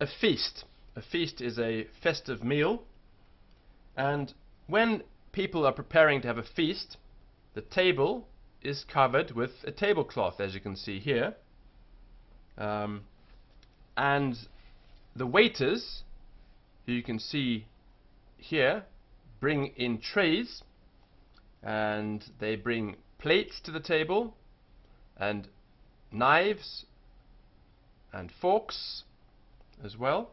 a feast. A feast is a festive meal, and when people are preparing to have a feast, the table is covered with a tablecloth, as you can see here, and the waiters, who you can see here, bring in trays, and they bring plates to the table, and knives and forks as well,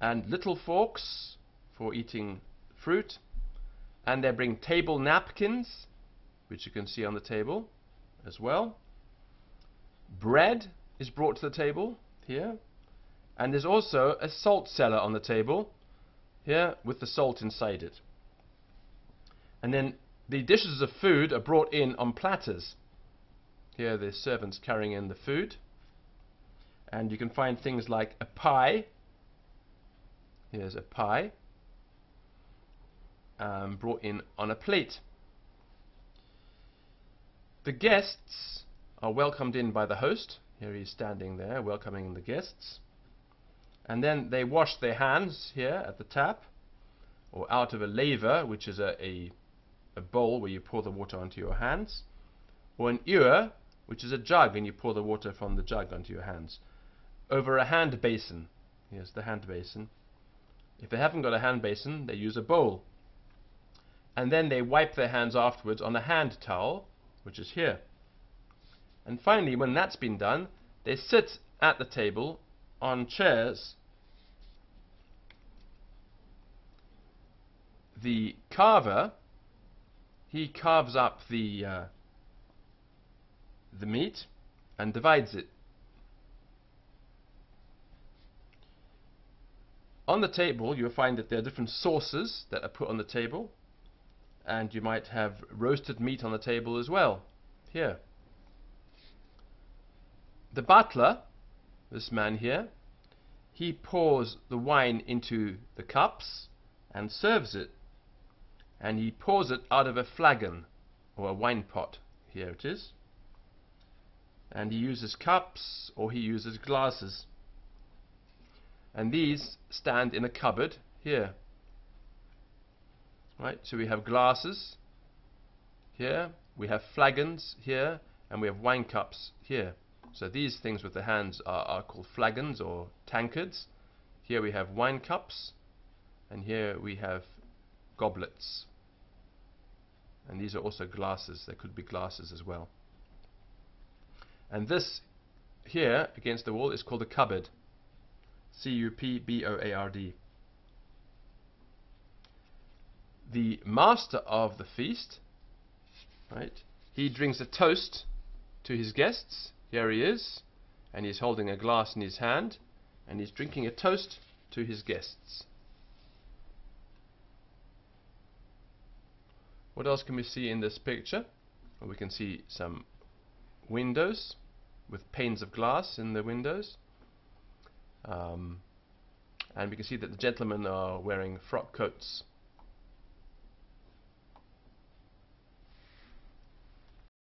and little forks for eating fruit, and they bring table napkins, which you can see on the table as well. Bread is brought to the table here, and there's also a salt cellar on the table here with the salt inside it. And then the dishes of food are brought in on platters. Here the servants carrying in the food, and you can find things like a pie. Here's a pie brought in on a plate. The guests are welcomed in by the host. Here he's standing there welcoming the guests, and then they wash their hands here at the tap, or out of a laver, which is a bowl where you pour the water onto your hands, or an ewer, which is a jug, and you pour the water from the jug onto your hands, over a hand basin. Here's the hand basin. If they haven't got a hand basin, they use a bowl, and then they wipe their hands afterwards on a hand towel, which is here. And finally, when that's been done, they sit at the table on chairs. The carver, he carves up the meat and divides it. On the table you'll find that there are different sauces that are put on the table, and you might have roasted meat on the table as well here. The butler, this man here, he pours the wine into the cups and serves it, and he pours it out of a flagon or a wine pot. Here it is, and he uses cups or he uses glasses, and these stand in a cupboard here. Right, so we have glasses here, we have flagons here, and we have wine cups here. So these things with the hands are called flagons or tankards. Here we have wine cups, and here we have goblets. And these are also glasses. There could be glasses as well. And this here against the wall is called a cupboard. C-U-P-B-O-A-R-D. The master of the feast, right, he drinks a toast to his guests. Here he is, and he's holding a glass in his hand, and he's drinking a toast to his guests. What else can we see in this picture? Well, we can see some windows with panes of glass in the windows, and we can see that the gentlemen are wearing frock coats.